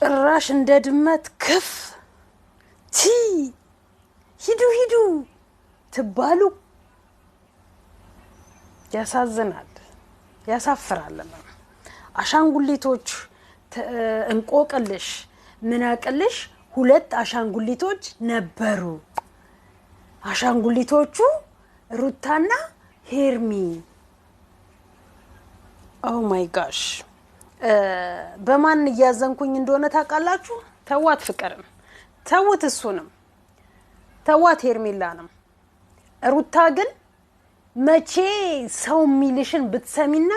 ጭራሽ እንደ ድመት ክፍ ቲ ሂዱ ትባሉ ያሳዝናል ያሳፍራል አሻንጉሊቶች እንቆቅልሽ ምናቅልሽ ሁለት አሻንጉሊቶች ነበሩ አሻንጉሊቶቹ ሩታና ሄርሚ ኦ ማይ ጋሽ በማን ያዘንኩኝ እንደሆነ ታውቃላችሁ ተዋት ፍቅርን ተውት እሱንም ተዋት ሄርሜላንም ሩታ ግን መቼ ሰው ሚልሽን ብትሰሚና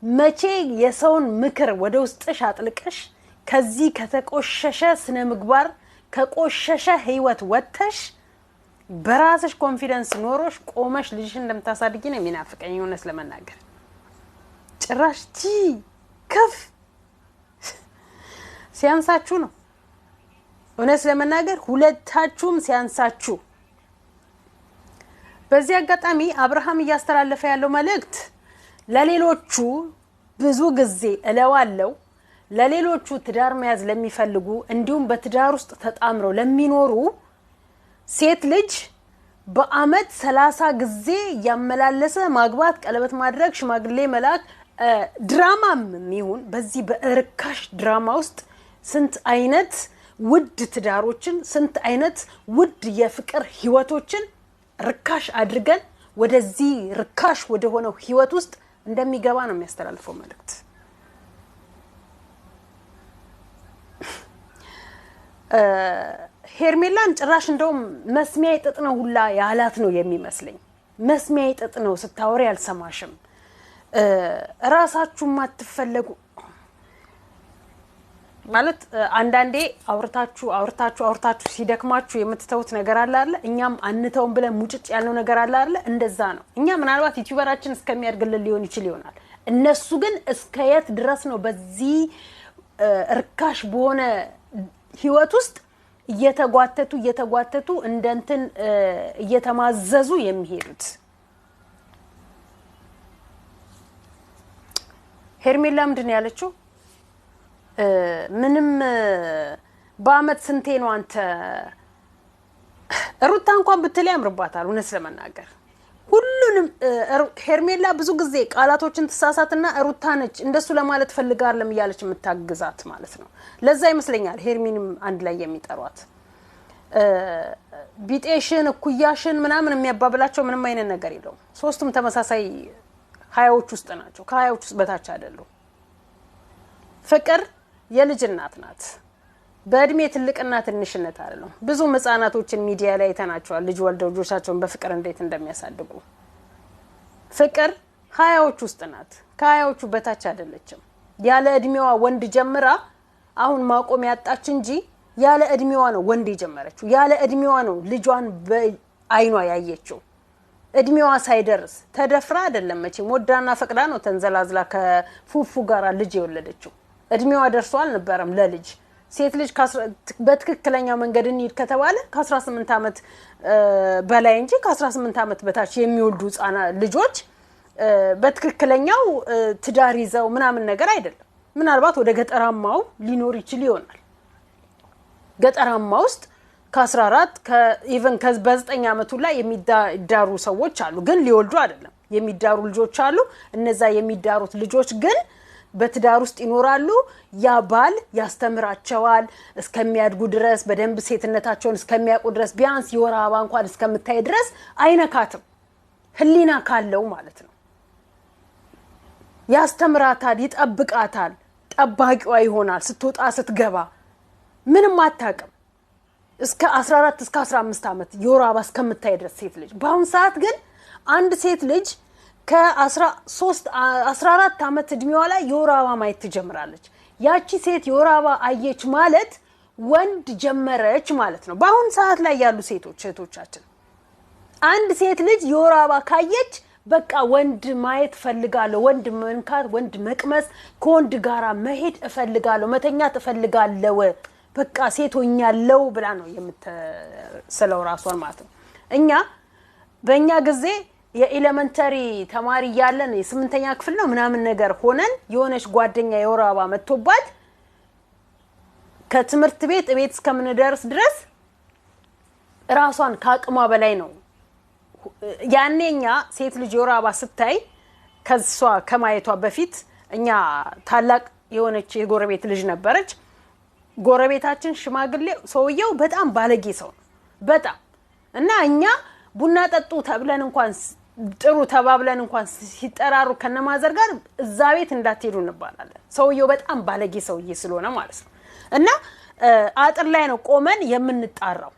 መቼ የሰውን ምክር ወደ ውስጥሽ አጥልቀሽ ከዚህ ከተቆሸሸ ስነ ምግባር ከቆሸሸ ህይወት ወጥተሽ በራስሽ ኮንፊደንስ ኖሮሽ ቆመሽ ልጅሽን እንደምታሳድጊ ነው የሚናፍቀኝ ሆነስ ለመናገር ጭራሽ ከፍ ሲያንሳችሁ ነው ሆነስ ለመናገር ሁለታችሁም ሲያንሳችሁ በዚህ አጋጣሚ አብርሃም ያስተላለፈ ያለው መልእክት ለሌሎቹ ብዙ ጊዜ እለዋለው ለሌሎቹ ትዳር መያዝ ለሚፈልጉ እንዲሁም በትዳር ውስጥ ተጣምረው ለሚኖሩ ሴት ልጅ በአመት 30 ጊዜ ያመላለሰ ማግባት ቀለበት ማድረግ ሽማግሌ መላክ ድራማም ይሁን በዚህ በርካሽ ድራማ ውስጥ ስንት አይነት ውድ ትዳሮችን ስንት አይነት ውድ የፍቅር ህይወቶችን ርካሽ አድርገን ወደዚህ ርካሽ ወደ ሆነው ህይወት ውስጥ እንደሚገባ ነው የሚያስተላልፈው መልእክት ሄርሜላን ጭራሽ እንደውም መስሚያ ይጥጥ ነው ሁላ ያላት ነው የሚመስለኝ መስሚያ ይጥጥ ነው ስታወሪ ያልሰማሽም ራሳችሁ ማትፈለጉ ማለት አንዳንዴ አውርታችሁ ሲደክማችሁ የምትተውት ነገር አለ አይደል እኛም አንተውን ብለን ሙጭጭ ያለው ነገር አለ አይደል እንደዛ ነው እኛ ምናልባት ዩቲዩበራችን እስከሚያድግልን ሊሆን ይችላል እነሱ ግን እስከየት ድረስ ነው በዚህ ርካሽ በሆነ ህይወት ውስጥ እየተጓተቱ እንደንትን እየተማዘዙ የሚሄዱት ሄርሜላ ምንድን ያለችው ምንም በአመት ስንቴ ነው አንተ ሩታ እንኳን ብትል ያምርባታል ሆነስ ለመናገር ሁሉንም ሄርሜላ ብዙ ጊዜ ቃላቶችን ተሳሳትና ሩታ ነች እንደሱ ለማለት ፈልጋለም ይያለች የምታግዛት ማለት ነው ለዛ ይመስለኛል ሄርሚንም አንድ ላይ የሚጠሯት ቢጤሽን ኩያሽን ምናምን የሚያባብላቸው ምንም አይነት ነገር የለውም ሶስቱም ተመሳሳይ ሃያዎች ውስጥ ናቸው ከሃያዎች ውስጥ በታች አይደሉም ፍቅር የልጅ እናት ናት በእድሜ ትልቅና ትንሽነት አይደለም ብዙ ህፃናቶችን ሚዲያ ላይ ተናቸዋል ልጅ ወልደው ልጆቻቸውን በፍቅር እንዴት እንደሚያሳድጉ ፍቅር ሃያዎች ውስጥ ናት ከሃያዎቹ በታች አይደለችም ያለ እድሜዋ ወንድ ጀምራ አሁን ማቆም ያጣች እንጂ ያለ እድሜዋ ነው ወንድ ጀመረችው ያለ እድሜዋ ነው ልጇን በአይኗ ያየችው እድሜዋ ሳይደርስ ተደፍራ አይደለም መቼም ወዳና ፈቅዳ ነው ተንዘላዝላ ከፉፉ ጋር ልጅ የወለደችው እድሜዋ ደርሷል ነበርም ለልጅ ሴት ልጅ በትክክለኛው መንገድ እንይድ ከተባለ ከ18 አመት በላይ እንጂ ከ18 አመት በታች የሚወልዱ ልጆች በትክክለኛው ትዳር ይዘው ምናምን ነገር አይደለም ምናልባት ወደ ገጠራማው ሊኖር ይችል ይሆናል ገጠራማ ውስጥ ከ14 ከኢቨን ከ9 አመቱ ላይ የሚዳሩ ሰዎች አሉ ግን ሊወልዱ አይደለም የሚዳሩ ልጆች አሉ እነዛ የሚዳሩት ልጆች ግን በትዳር ውስጥ ይኖራሉ ያ ባል ያስተምራቸዋል እስከሚያድጉ ድረስ በደንብ ሴትነታቸውን እስከሚያውቁ ድረስ ቢያንስ የወር አበባ እንኳን እስከምታይ ድረስ አይነካትም ህሊና ካለው ማለት ነው ያስተምራታል ይጠብቃታል ጠባቂዋ ይሆናል ስትወጣ ስትገባ ምንም አታውቅም እስከ 14 እስከ 15 አመት የወር አበባ እስከምታይ ድረስ ሴት ልጅ በአሁን ሰዓት ግን አንድ ሴት ልጅ ከ13 14 አመት እድሜዋ ላይ የወር አበባ ማየት ትጀምራለች ያቺ ሴት የወር አበባ አየች ማለት ወንድ ጀመረች ማለት ነው በአሁን ሰዓት ላይ ያሉ ሴቶች እህቶቻችን አንድ ሴት ልጅ የወር አበባ ካየች በቃ ወንድ ማየት ፈልጋለሁ ወንድ መንካት ወንድ መቅመስ ከወንድ ጋራ መሄድ እፈልጋለሁ መተኛት እፈልጋለሁ በቃ ሴቶኛለው ብላ ነው የምትሰለው ራሷን ማለት ነው እኛ በእኛ ጊዜ የኤሌመንተሪ ተማሪ ያለን የ8ኛ ክፍል ነው ምናምን ነገር ሆነን የሆነች ጓደኛ የወር አበባ መጥቶባት ከትምህርት ቤት እስከምንደርስ ድረስ ራሷን ካቅሟ በላይ ነው ያኔኛ ሴት ልጅ ወራባ ስታይ ከሷ ከማየቷ በፊት እኛ ታላቅ የሆነች የጎረቤት ልጅ ነበረች ጎረቤታችን ሽማግሌ ሰውየው በጣም ባለጌ ሰው በጣም እና እኛ ቡና ጠጡ ተብለን እንኳን ጥሩ ተባብለን እንኳን ሲጠራሩ ከነማዘር ጋር እዛ ቤት እንዳትሄዱ እንባላለን ሰውየው በጣም ባለጌ ሰውዬ ስለሆነ ማለት ነው እና አጥር ላይ ነው ቆመን የምንጣራው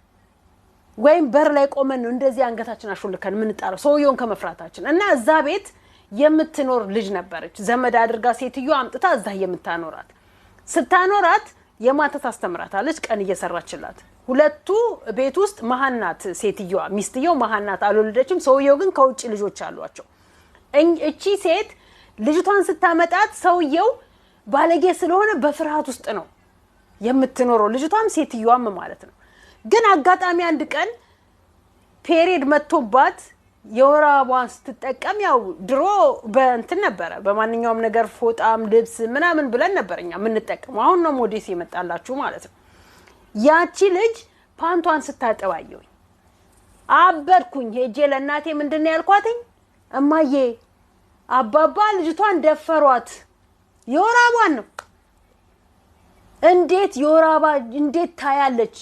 ወይም በር ላይ ቆመን ነው እንደዚህ አንገታችን አሹልከን የምንጣራው ሰውየውን ከመፍራታችን እና እዛ ቤት የምትኖር ልጅ ነበረች ዘመድ አድርጋ ሴትዮ አምጥታ እዛ የምታኖራት ስታኖራት የማታ ታስተምራታለች ቀን እየሰራችላት ሁለቱ ቤት ውስጥ መሃናት ሴትየዋ ሚስትየው መሃናት አልወለደችም ሰውየው ግን ከውጪ ልጆች አሏቸው እቺ ሴት ልጅቷን ስታመጣት ሰውየው ባለጌ ስለሆነ በፍርሃት ውስጥ ነው የምትኖረው ልጅቷም ሴትየዋም ማለት ነው ግን አጋጣሚ አንድ ቀን ፔሪድ መጥቶባት የወራባን ስትጠቀም ያው ድሮ በእንትን ነበር በማንኛውም ነገር ፎጣም ልብስ ምናምን ብለን ነበርኛ ምን ተጠቀመው አሁን ነው ሞዴስ የመጣላችሁ ማለት ነው ያቺ ልጅ ፓንቷን ስታጠባየው አበድኩኝ ሄጄ ለናቴ ምንድነው ያልኳትኝ እማዬ አባባ ልጅቷን ደፈሯት የወራባን ነው እንዴት የወራባ እንዴት ታያለች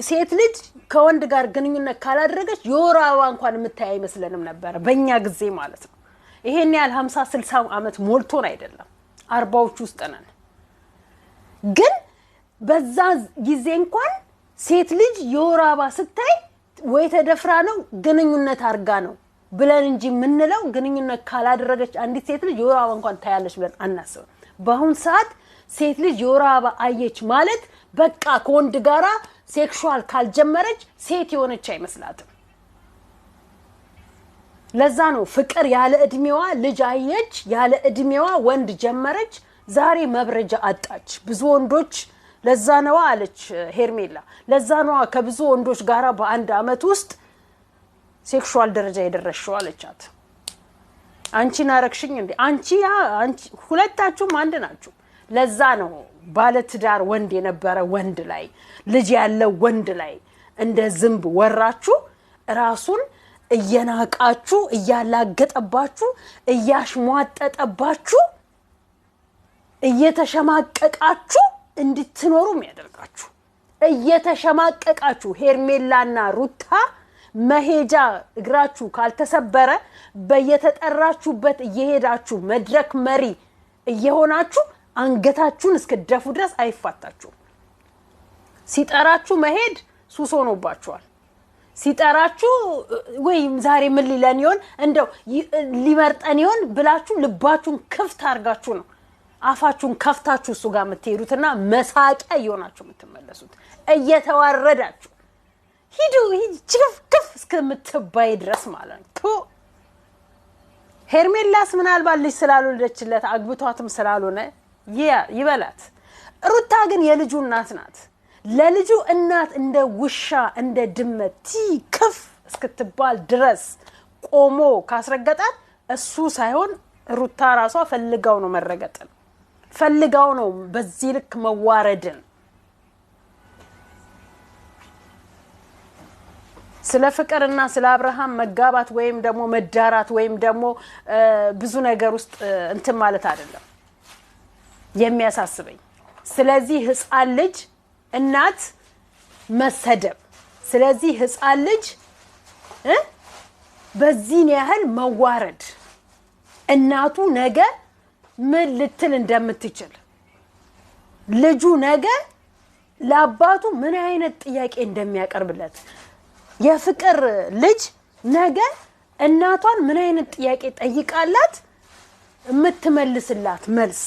ሴት ልጅ ከወንድ ጋር ግንኙነት ካላደረገች የወራባ እንኳን የምታይ አይመስልንም ነበር በእኛ ጊዜ ማለት ነው ይሄን ያህል 50 60 አመት ሞልቶን አይደለም 40ዎች ውስጥ ነን ግን በዛ ጊዜ እንኳን ሴት ልጅ የወራባ ስታይ ወይ ተደፍራ ነው ግንኙነት አርጋ ነው ብለን እንጂ ምንለው ግንኙነት ካላደረገች አንዲት ሴት ልጅ የወራባ እንኳን ታያለች ብለን አናስብ በአሁን ሰዓት ሴት ልጅ የወራባ አየች ማለት በቃ ከወንድ ጋራ ሴክሹዋል ካልጀመረች ሴት የሆነች አይመስላትም ለዛ ነው ፍቅር ያለ እድሜዋ ልጅ አየች ያለ እድሜዋ ወንድ ጀመረች ዛሬ መብረጃ አጣች ብዙ ወንዶች ለዛ ነው አለች ሄርሜላ ለዛ ነው ከብዙ ወንዶች ጋራ በአንድ አመት ውስጥ ሴክሹዋል ደረጃ የደረሰው አለቻት አንቺ ናረክሽኝ እንዴ አንቺ ሁለታችሁም አንድ ናችሁ ለዛ ነው ባለ ትዳር ወንድ የነበረ ወንድ ላይ ልጅ ያለው ወንድ ላይ እንደ ዝምብ ወራችሁ ራሱን እየናቃችሁ እያላገጠባችሁ እያሽሟጠጠባችሁ እየተሸማቀቃችሁ እንድትኖሩ የሚያደርጋችሁ እየተሸማቀቃችሁ ሄርሜላና ሩታ መሄጃ እግራችሁ ካልተሰበረ በየተጠራችሁበት እየሄዳችሁ መድረክ መሪ እየሆናችሁ አንገታችሁን እስከደፉ ድረስ አይፋታችሁ ሲጠራችሁ መሄድ ሱስ ሆኖባችኋል ሲጠራችሁ ወይም ዛሬ ምን ሊለን ይሆን እንደው ሊመርጠን ይሆን ብላችሁ ልባችሁን ክፍት አርጋችሁ ነው አፋችሁን ከፍታችሁ እሱ ጋር የምትሄዱትና መሳቂያ ይሆናችሁ የምትመለሱት እየተዋረዳችሁ ሂዱ ጅፍክፍ እስከምትባይ ድረስ ማለት ነው ሄርሜላስ ምናልባት ልጅ ስላልወለደችለት አግብቷትም ስላልሆነ ይበላት ሩታ ግን የልጁ እናት ናት ለልጁ እናት እንደ ውሻ እንደ ድመት ከፍ እስክትባል ድረስ ቆሞ ካስረገጣት እሱ ሳይሆን ሩታ ራሷ ፈልጋው ነው መረገጥን ፈልጋው ነው በዚህ ልክ መዋረድን ስለ ፍቅርና ስለ አብርሃም መጋባት ወይም ደግሞ መዳራት ወይም ደግሞ ብዙ ነገር ውስጥ እንትን ማለት አይደለም የሚያሳስበኝ ስለዚህ ህፃን ልጅ እናት መሰደብ ስለዚህ ህፃን ልጅ በዚህ ያህል መዋረድ እናቱ ነገ ምን ልትል እንደምትችል ልጁ ነገ ለአባቱ ምን አይነት ጥያቄ እንደሚያቀርብለት የፍቅር ልጅ ነገ እናቷን ምን አይነት ጥያቄ ጠይቃላት የምትመልስላት መልስ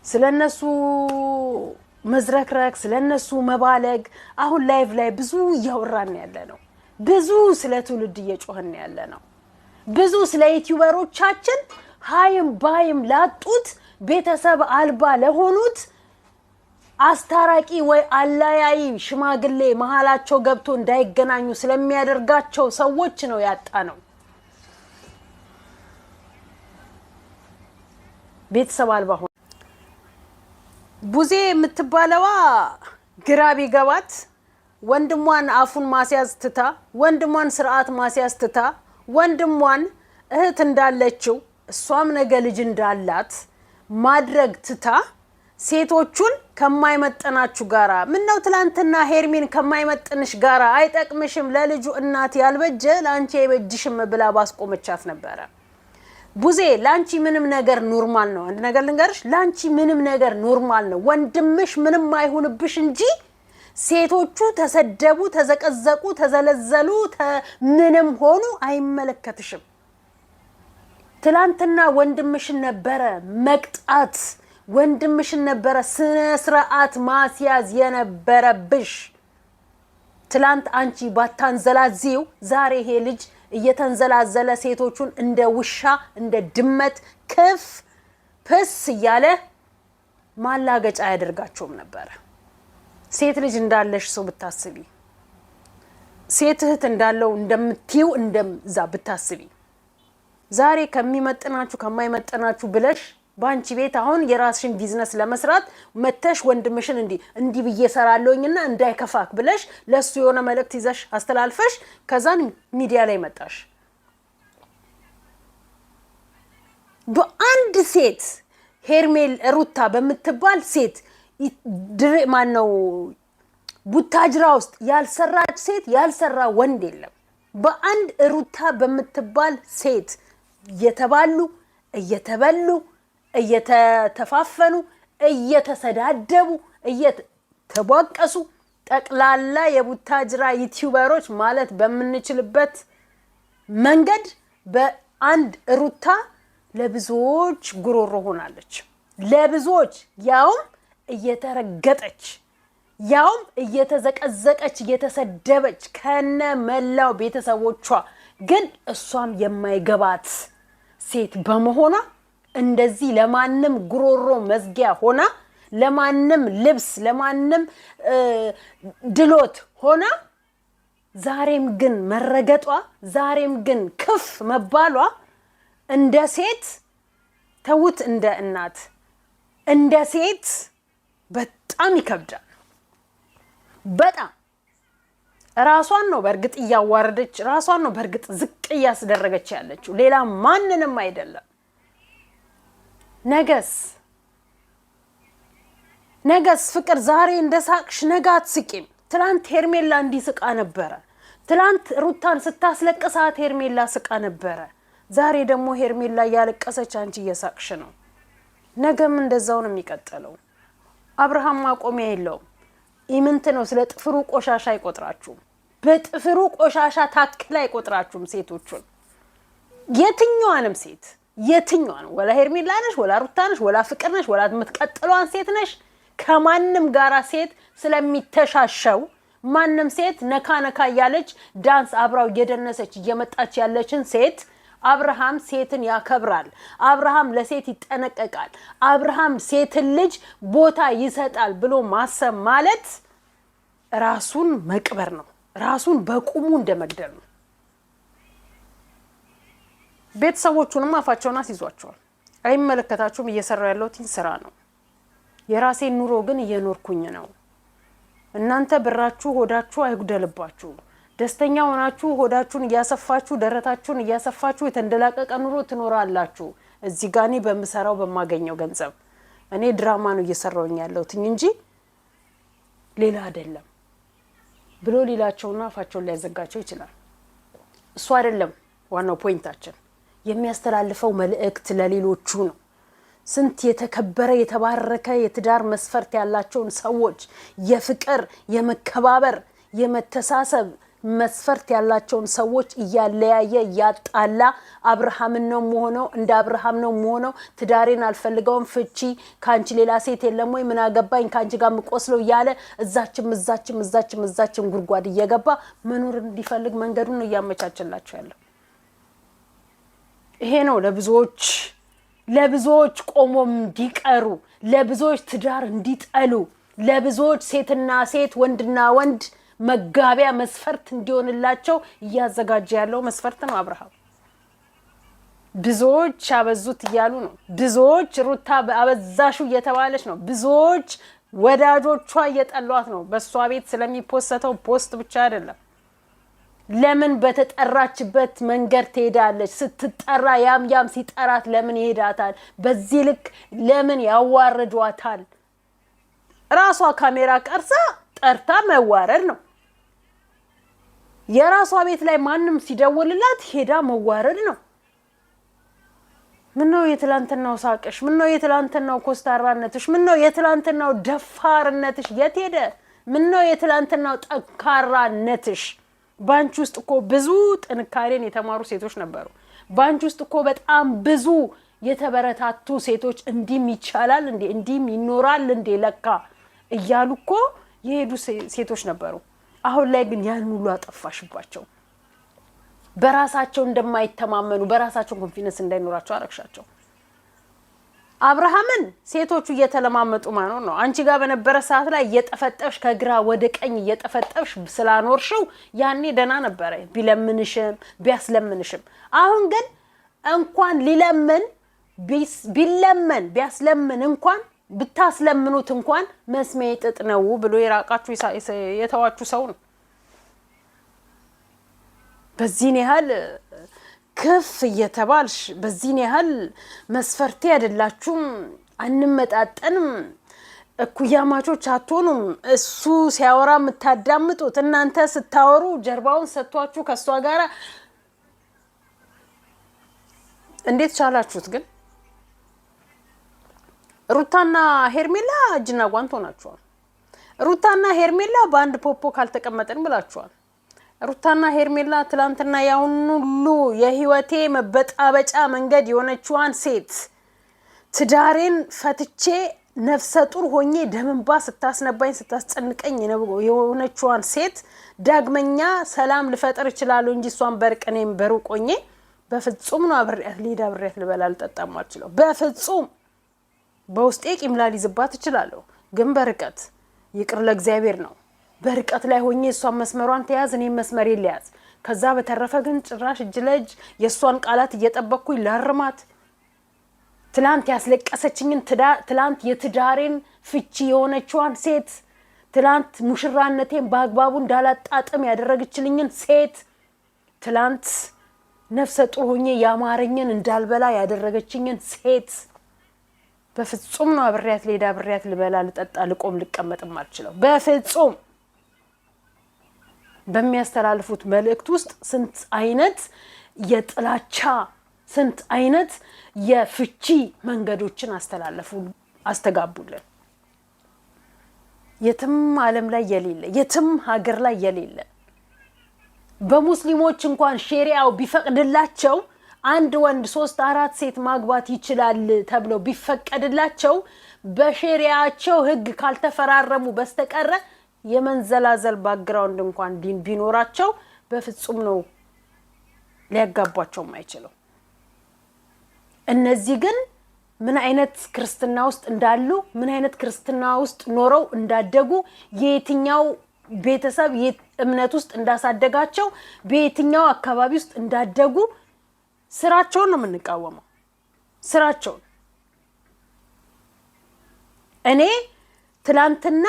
ስለነሱ መዝረክረክ ስለነሱ መባለግ አሁን ላይቭ ላይ ብዙ ያወራን ያለ ነው ብዙ ስለ ትውልድ እየጮህን ያለ ነው ብዙ ስለ ዩቲዩበሮቻችን ሃይም ባይም ላጡት ቤተሰብ አልባ ለሆኑት አስታራቂ ወይ አላያይ ሽማግሌ መሃላቸው ገብቶ እንዳይገናኙ ስለሚያደርጋቸው ሰዎች ነው ያጣ ነው ቤተሰብ አልባ ቡዜ የምትባለዋ ግራ ቢገባት ወንድሟን አፉን ማስያዝ ትታ ወንድሟን ስርዓት ማስያዝ ትታ ወንድሟን እህት እንዳለችው እሷም ነገ ልጅ እንዳላት ማድረግ ትታ ሴቶቹን ከማይመጠናችሁ ጋራ ምን ነው ትላንትና ሄርሚን ከማይመጥንሽ ጋራ አይጠቅምሽም ለልጁ እናት ያልበጀ ላንቺ አይበጅሽም ብላ ባስቆመቻት ነበር። ቡዜ ላንቺ ምንም ነገር ኖርማል ነው። አንድ ነገር ልንገርሽ፣ ላንቺ ምንም ነገር ኖርማል ነው። ወንድምሽ ምንም አይሁንብሽ እንጂ ሴቶቹ ተሰደቡ፣ ተዘቀዘቁ፣ ተዘለዘሉ፣ ምንም ሆኑ አይመለከትሽም። ትላንትና ወንድምሽን ነበረ መቅጣት፣ ወንድምሽን ነበረ ስነ ስርዓት ማስያዝ የነበረብሽ። ትላንት አንቺ ባታንዘላዚው ዛሬ ይሄ ልጅ እየተንዘላዘለ ሴቶቹን እንደ ውሻ እንደ ድመት ክፍ ፕስ እያለ ማላገጫ ያደርጋቸውም ነበር። ሴት ልጅ እንዳለሽ ሰው ብታስቢ፣ ሴት እህት እንዳለው እንደምትይው እንደዛ ብታስቢ፣ ዛሬ ከሚመጥናችሁ ከማይመጥናችሁ ብለሽ ባንቺ ቤት አሁን የራስሽን ቢዝነስ ለመስራት መተሽ ወንድምሽን እንዲ በየሰራለውኝና እንዳይከፋክ ብለሽ ለሱ የሆነ መልእክት ይዘሽ አስተላልፈሽ ከዛን ሚዲያ ላይ መጣሽ። በአንድ ሴት ሄርሜል ሩታ በምትባል ሴት ማን ነው ቡታጅራ ውስጥ ያልሰራች ሴት ያልሰራ ወንድ የለም። በአንድ ሩታ በምትባል ሴት እየተባሉ እየተበሉ እየተተፋፈኑ እየተሰዳደቡ እየተቧቀሱ ጠቅላላ የቡታጅራ ዩቲዩበሮች ማለት በመንችልበት መንገድ በአንድ ሩታ ለብዙዎች ጉሮሮ ሆናለች። ለብዙዎች ያውም እየተረገጠች ያውም እየተዘቀዘቀች እየተሰደበች ከነ መላው ቤተሰቦቿ ግን እሷም የማይገባት ሴት በመሆኗ እንደዚህ ለማንም ጉሮሮ መዝጊያ ሆና ለማንም ልብስ ለማንም ድሎት ሆና ዛሬም ግን መረገጧ ዛሬም ግን ክፍ መባሏ እንደ ሴት ተውት እንደ እናት እንደ ሴት በጣም ይከብዳል። በጣም ራሷን ነው በርግጥ እያዋረደች ራሷን ነው በርግጥ ዝቅ እያስደረገች ያለችው ሌላ ማንንም አይደለም። ነገስ ፍቅር ዛሬ እንደሳቅሽ ነገ አትስቂም። ትላንት ሄርሜላ እንዲስቃ ነበረ። ትላንት ሩታን ስታስለቅሳት ሄርሜላ ስቃ ነበረ። ዛሬ ደግሞ ሄርሜላ ያለቀሰች አንቺ እየሳቅሽ ነው። ነገም እንደዛው ነው የሚቀጥለው። አብርሃም ማቆሚያ የለውም። ኢምንት ነው። ስለ ጥፍሩ ቆሻሻ አይቆጥራችሁም። በጥፍሩ ቆሻሻ ታክል አይቆጥራችሁም ሴቶቹን። የትኛዋንም ሴት የትኛዋን ወላ ሄርሜላ ነሽ ወላ ሩታ ነሽ ወላ ፍቅር ነሽ ወላ የምትቀጥሏን ሴት ነሽ ከማንም ጋራ ሴት ስለሚተሻሸው ማንም ሴት ነካ ነካ ያለች ዳንስ አብራው እየደነሰች እየመጣች ያለችን ሴት አብርሃም ሴትን ያከብራል። አብርሃም ለሴት ይጠነቀቃል። አብርሃም ሴትን ልጅ ቦታ ይሰጣል ብሎ ማሰብ ማለት ራሱን መቅበር ነው። ራሱን በቁሙ እንደመግደል ነው። ቤተሰቦቹንም አፋቸውና ሲዟቸዋል። አይመለከታችሁም። እየሰራው ያለው ስራ ነው። የራሴን ኑሮ ግን እየኖርኩኝ ነው። እናንተ ብራችሁ ሆዳችሁ አይጉደልባችሁ። ደስተኛ ሆናችሁ ሆዳችሁን እያሰፋችሁ ደረታችሁን እያሰፋችሁ የተንደላቀቀ ኑሮ ትኖራላችሁ። እዚህ ጋር እኔ በመሰራው በማገኘው ገንዘብ እኔ ድራማ ነው እየሰራውኝ ያለሁት እንጂ ሌላ አይደለም ብሎ ሊላቸውና አፋቸውን ሊያዘጋቸው ይችላል። እሱ አይደለም ዋናው ፖይንታችን። የሚያስተላልፈው መልእክት ለሌሎቹ ነው። ስንት የተከበረ የተባረከ የትዳር መስፈርት ያላቸውን ሰዎች የፍቅር የመከባበር የመተሳሰብ መስፈርት ያላቸውን ሰዎች እያለያየ ያጣላ አብርሃምን ነው ሆነው እንደ አብርሃም ነው ሆነው ትዳሬን አልፈልገውም ፍቺ ካንቺ ሌላ ሴት የለም ወይ ምን አገባኝ ካንቺ ጋር ምቆስለው ያለ እዛችም ጉርጓድ እየገባ መኖር እንዲፈልግ መንገዱን እያመቻቸላቸው ያለው ይሄ ነው። ለብዙዎች ቆሞም እንዲቀሩ ለብዙዎች ትዳር እንዲጠሉ ለብዙዎች ሴትና ሴት ወንድና ወንድ መጋቢያ መስፈርት እንዲሆንላቸው እያዘጋጀ ያለው መስፈርት ነው አብርሃም። ብዙዎች አበዙት እያሉ ነው ብዙዎች ሩታ አበዛሹ እየተባለች ነው ብዙዎች ወዳጆቿ እየጠሏት ነው በሷ ቤት ስለሚፖስተው ፖስት ብቻ አይደለም ለምን በተጠራችበት መንገድ ትሄዳለች ስትጠራ ያም ሲጠራት ለምን ይሄዳታል በዚህ ልክ ለምን ያዋርዷታል ራሷ ካሜራ ቀርጻ ጠርታ መዋረድ ነው የራሷ ቤት ላይ ማንንም ሲደውልላት ሄዳ መዋረድ ነው ምን ነው የትላንትናው ሳቀሽ ምን ነው የትላንትናው ኮስታራነትሽ ምን ነው የትላንትናው ደፋርነትሽ የት ሄደ ምን ነው የትላንትናው ጠንካራነትሽ ባንቺ ውስጥ እኮ ብዙ ጥንካሬን የተማሩ ሴቶች ነበሩ ባንቺ ውስጥ እኮ በጣም ብዙ የተበረታቱ ሴቶች እንዲም ይቻላል እንዴ እንዲም ይኖራል እንዴ ለካ እያሉ እኮ የሄዱ ሴቶች ነበሩ አሁን ላይ ግን ያን ሁሉ አጠፋሽባቸው በራሳቸው እንደማይተማመኑ በራሳቸው ኮንፊደንስ እንዳይኖራቸው አረክሻቸው አብርሃምን ሴቶቹ እየተለማመጡ ማኖር ነው አንቺ ጋር በነበረ ሰዓት ላይ እየጠፈጠፍሽ ከግራ ወደ ቀኝ እየጠፈጠፍሽ ስላኖርሽው ያኔ ደና ነበር ቢለምንሽም ቢያስለምንሽም አሁን ግን እንኳን ሊለምን ቢለምን ቢያስለምን እንኳን ብታስለምኑት እንኳን መስሚያ ጥጥ ነው ብሎ ይራቃችሁ የተዋቹ ሰው ነው በዚህ ያህል ከፍ እየተባልሽ በዚህ ያህል መስፈርቴ አይደላችሁም አንመጣጠንም እኩያማቾች አትሆኑም እሱ ሲያወራ የምታዳምጡት እናንተ ስታወሩ ጀርባውን ሰጥቷችሁ ከሷ ጋር እንዴት ቻላችሁት ግን ሩታና ሄርሜላ እጅና ጓንት ሆናችኋል ሩታና ሄርሜላ በአንድ ፖፖ ካልተቀመጠን ብላችኋል ሩታና ሄርሜላ ትላንትና ያውን ሁሉ የህይወቴ መበጣበጫ መንገድ የሆነችዋን ሴት ትዳሬን ፈትቼ ነፍሰ ጡር ሆኜ ደምንባ ስታስነባኝ ስታስጨንቀኝ የሆነችዋን ሴት ዳግመኛ ሰላም ልፈጥር ይችላል እንጂ እሷን በርቀኔም በሩቆኜ በፍጹም ነው አብሬያት ሊዳ አብሬያት ልበላ አልጠጣም አልችለው በፍጹም በውስጤ ቂምላል ይዝባት ይችላል ግን በርቀት ይቅር ለእግዚአብሔር ነው በርቀት ላይ ሆኜ እሷን መስመሯን ተያዝ እኔ መስመር ይልያዝ ከዛ በተረፈ ግን ጭራሽ እጅለጅ የሷን ቃላት እየጠበቅኩኝ ላርማት ትላንት ያስለቀሰችኝን ትላንት የትዳሬን ፍቺ የሆነችዋን ሴት ትላንት ሙሽራነቴን በአግባቡ እንዳላጣጥም ያደረገችልኝን ሴት ትላንት ነፍሰ ጡር ሆኜ ያማረኝን እንዳልበላ ያደረገችኝን ሴት በፍጹም ነው አብሬያት ሊዳ አብሬያት ልበላ ልጠጣ ልቆም ልቀመጥም አልችለው በፍጹም በሚያስተላልፉት መልእክት ውስጥ ስንት አይነት የጥላቻ ስንት አይነት የፍቺ መንገዶችን አስተጋቡልን የትም ዓለም ላይ የሌለ የትም ሀገር ላይ የሌለ በሙስሊሞች እንኳን ሸሪዓው ቢፈቅድላቸው አንድ ወንድ 3-4 ሴት ማግባት ይችላል ተብሎ ቢፈቀድላቸው በሸሪዓቸው ህግ ካልተፈራረሙ በስተቀር የመንዘላዘል ባክግራውንድ እንኳን ዲን ቢኖራቸው በፍጹም ነው ሊያጋባቸው ማይችለው እነዚህ ግን ምን አይነት ክርስትና ውስጥ እንዳሉ ምን አይነት ክርስትና ውስጥ ኖረው እንዳደጉ የትኛው ቤተሰብ እምነት ውስጥ እንዳሳደጋቸው በየትኛው አካባቢ ውስጥ እንዳደጉ ስራቸውን ነው የምንቃወመው ስራቸው እኔ ትላንትና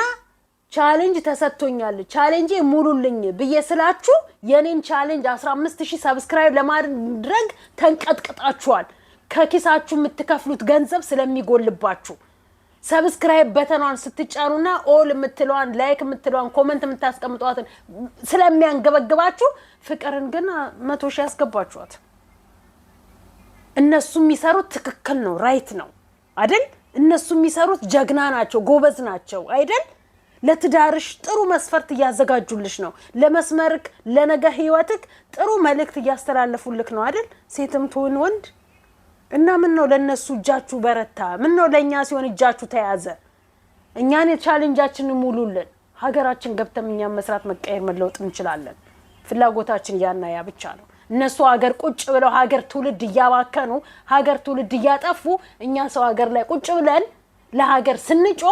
ቻሌንጅ ተሰጥቶኛል ቻሌንጅ ሙሉልኝ በየስላችሁ የኔን ቻሌንጅ 15000 ሰብስክራይብ ለማድረግ ተንቀጥቅጣችኋል ከኪሳችሁ የምትከፍሉት ገንዘብ ስለሚጎልባችሁ ሰብስክራይብ በተኗን ስትጫኑና ኦል የምትለዋን ላይክ የምትለዋን ኮሜንት የምታስቀምጧትን ስለሚያንገበግባችሁ ፍቅርን ግን 100,000 ያስገባችኋት እነሱ የሚሰሩት ትክክል ነው ራይት ነው አይደል እነሱ የሚሰሩት ጀግና ናቸው ጎበዝ ናቸው አይደል ለትዳርሽ ጥሩ መስፈርት ያዘጋጁልሽ ነው ለመስመርክ ለነገ ህይወትክ ጥሩ መልእክት ያስተላልፉልክ ነው አይደል ሴትም ትሁን ወንድ እና ምን ነው ለነሱ እጃችሁ በረታ ምን ነው ለኛ ሲሆን እጃችሁ ተያዘ እኛን የቻሌንጃችንን ሙሉልን ሀገራችን ገብተምኛ መስራት መቀየር መለወጥ እንችላለን ፍላጎታችን ያና ያ ብቻ ነው እነሱ ሀገር ቁጭ ብለው ሀገር ትውልድ ያባከኑ ሀገር ትውልድ ያጠፉ እኛ ሰው ሀገር ላይ ቁጭ ብለን ለሀገር ስንጮ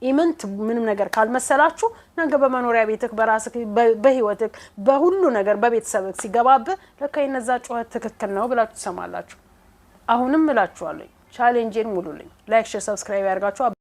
ኢምንት ምንም ነገር ካልመሰላችሁ ነገ በመኖሪያ ቤትክ በራስክ በህይወትክ በሁሉ ነገር በቤተሰብክ ሲገባብ ለካ የነዛ ጩኸት ትክክል ነው ብላችሁ ተሰማላችሁ አሁንም እላችኋለሁ ቻሌንጅን ሙሉልኝ። ላይክ ሼር ሰብስክራይብ ያርጋችሁ።